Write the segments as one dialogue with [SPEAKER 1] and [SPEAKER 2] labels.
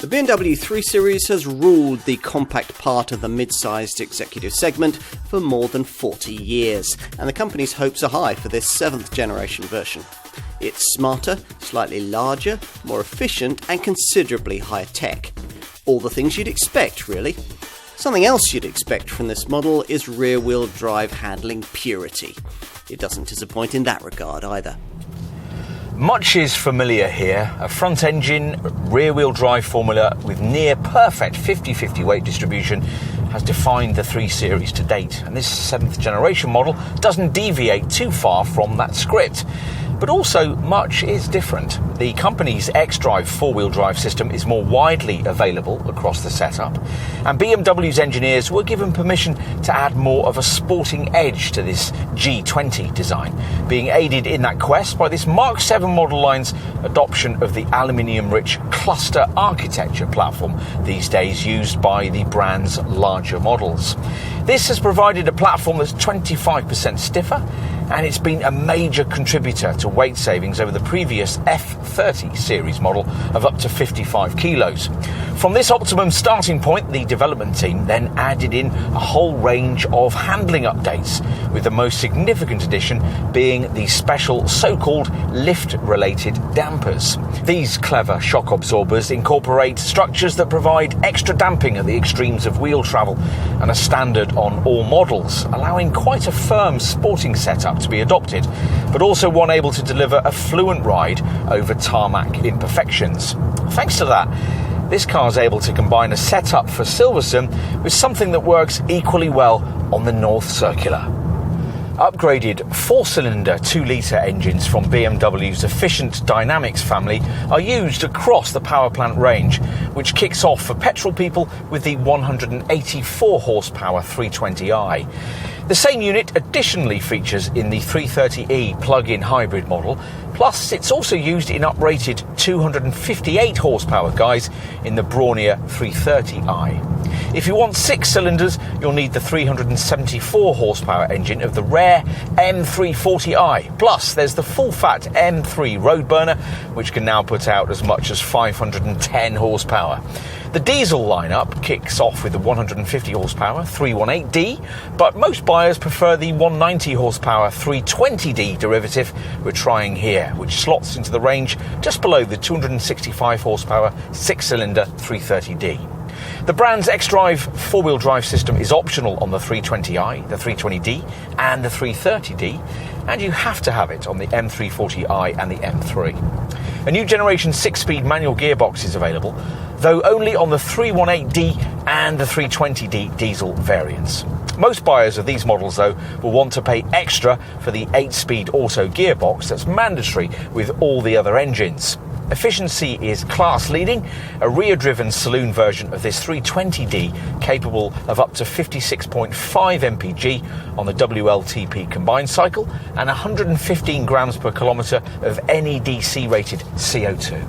[SPEAKER 1] The BMW 3 Series has ruled the compact part of the mid-sized executive segment for more than 40 years, and the company's hopes are high for this 7th generation version. It's smarter, slightly larger, more efficient, and considerably higher tech. All the things you'd expect, really. Something else you'd expect from this model is rear-wheel drive handling purity. It doesn't disappoint in that regard either.
[SPEAKER 2] Much is familiar here. A front-engine, rear-wheel drive formula with near-perfect 50-50 weight distribution has defined the 3 Series to date, and this 7th generation model doesn't deviate too far from that script. But also, much is different. The company's xDrive four-wheel drive system is more widely available across the setup, and BMW's engineers were given permission to add more of a sporting edge to this G20 design, being aided in that quest by this Mark 7 model line's adoption of the aluminium-rich cluster architecture platform, these days used by the brand's larger models. This has provided a platform that's 25% stiffer, and it's been a major contributor to weight savings over the previous F30 series model of up to 55 kilos. From this optimum starting point, the development team then added in a whole range of handling updates, with the most significant addition being the special so-called lift-related dampers. These clever shock absorbers incorporate structures that provide extra damping at the extremes of wheel travel and are standard on all models, allowing quite a firm sporting setup to be adopted, but also one able to deliver a fluent ride over tarmac imperfections. Thanks to that, this car is able to combine a setup for Silverstone with something that works equally well on the North Circular. Upgraded 4-cylinder 2-litre engines from BMW's Efficient Dynamics family are used across the power plant range, which kicks off for petrol people with the 184 horsepower 320i. The same unit additionally features in the 330e plug-in hybrid model, plus it's also used in uprated 258 horsepower guys in the brawnier 330i. If you want 6 cylinders, you'll need the 374 horsepower engine of the rare M340i. Plus, there's the full-fat M3 road burner, which can now put out as much as 510 horsepower. The diesel lineup kicks off with the 150 horsepower 318D, but most buyers prefer the 190 horsepower 320D derivative we're trying here, which slots into the range just below the 265 horsepower 6-cylinder 330D. The brand's xDrive four-wheel drive system is optional on the 320i, the 320D and the 330D, and you have to have it on the M340i and the M3. A new generation 6-speed manual gearbox is available, though only on the 318D and the 320D diesel variants. Most buyers of these models, though, will want to pay extra for the 8-speed auto gearbox that's mandatory with all the other engines. Efficiency is class-leading, a rear-driven saloon version of this 320D capable of up to 56.5 mpg on the WLTP combined cycle and 115 grams per kilometre of NEDC-rated CO2.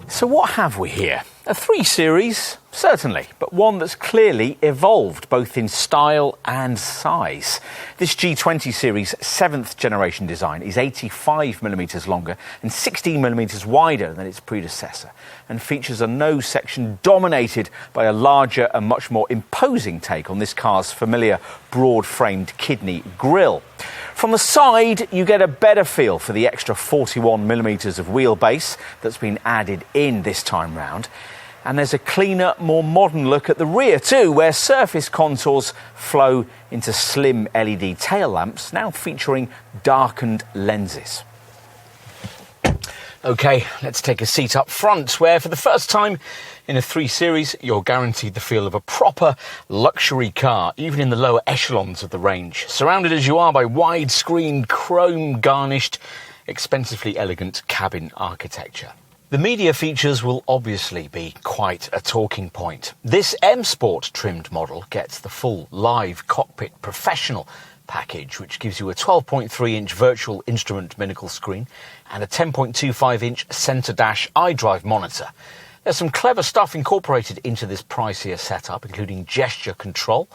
[SPEAKER 2] So what have we here? A 3 Series, certainly, but one that's clearly evolved both in style and size. This G20 Series 7th generation design is 85mm longer and 16mm wider than its predecessor, and features a nose section dominated by a larger and much more imposing take on this car's familiar broad-framed kidney grille. From the side, you get a better feel for the extra 41mm of wheelbase that's been added in this time round. And there's a cleaner, more modern look at the rear too, where surface contours flow into slim LED tail lamps, now featuring darkened lenses. OK, let's take a seat up front, where for the first time in a 3 Series, you're guaranteed the feel of a proper luxury car, even in the lower echelons of the range, surrounded as you are by widescreen, chrome-garnished, expensively elegant cabin architecture. The media features will obviously be quite a talking point. This M Sport trimmed model gets the full live cockpit professional package, which gives you a 12.3-inch virtual instrument binnacle screen and a 10.25-inch centre dash iDrive monitor. There's some clever stuff incorporated into this pricier setup, including gesture control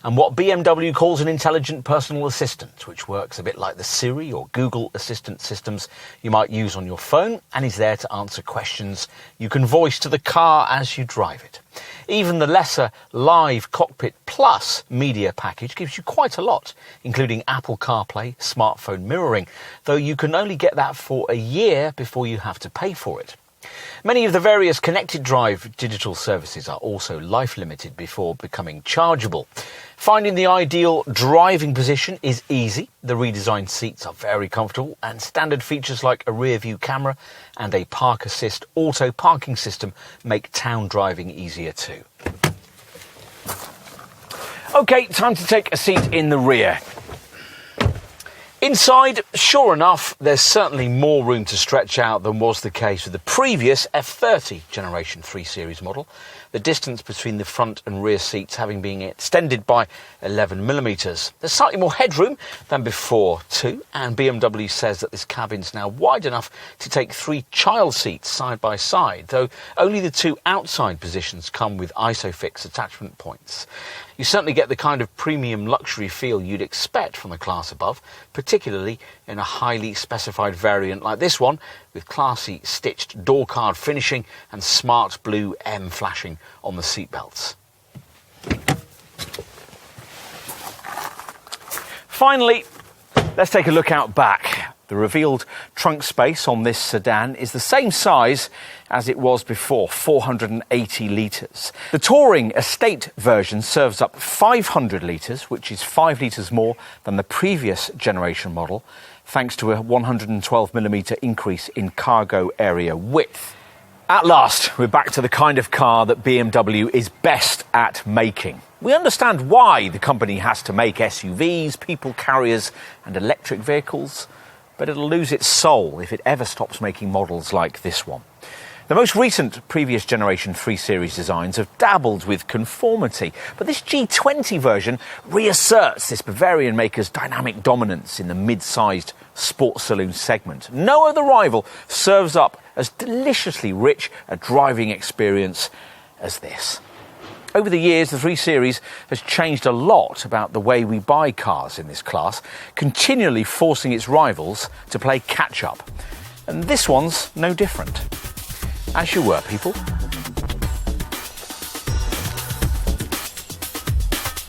[SPEAKER 2] and what BMW calls an intelligent personal assistant, which works a bit like the Siri or Google Assistant systems you might use on your phone and is there to answer questions you can voice to the car as you drive it. Even the lesser Live Cockpit Plus media package gives you quite a lot, including Apple CarPlay, smartphone mirroring, though you can only get that for a year before you have to pay for it. Many of the various connected drive digital services are also life limited before becoming chargeable. Finding the ideal driving position is easy. The redesigned seats are very comfortable and standard features like a rear view camera and a park assist auto parking system make town driving easier too. Okay, time to take a seat in the rear. Inside, sure enough, there's certainly more room to stretch out than was the case with the previous F30 Generation 3 Series model, the distance between the front and rear seats having been extended by 11mm. There's slightly more headroom than before too, and BMW says that this cabin's now wide enough to take 3 child seats side by side, though only the 2 outside positions come with ISOFIX attachment points. You certainly get the kind of premium luxury feel you'd expect from the class above, particularly in a highly specified variant like this one, with classy stitched door card finishing and smart blue M flashing on the seatbelts. Finally, let's take a look out back. The revealed trunk space on this sedan is the same size as it was before, 480 litres. The Touring Estate version serves up 500 litres, which is 5 litres more than the previous generation model, thanks to a 112mm increase in cargo area width. At last, we're back to the kind of car that BMW is best at making. We understand why the company has to make SUVs, people carriers and electric vehicles, but it'll lose its soul if it ever stops making models like this one. The most recent previous generation 3 Series designs have dabbled with conformity, but this G20 version reasserts this Bavarian maker's dynamic dominance in the mid-sized sports saloon segment. No other rival serves up as deliciously rich a driving experience as this. Over the years, the 3 Series has changed a lot about the way we buy cars in this class, continually forcing its rivals to play catch-up. And this one's no different. As you were, people.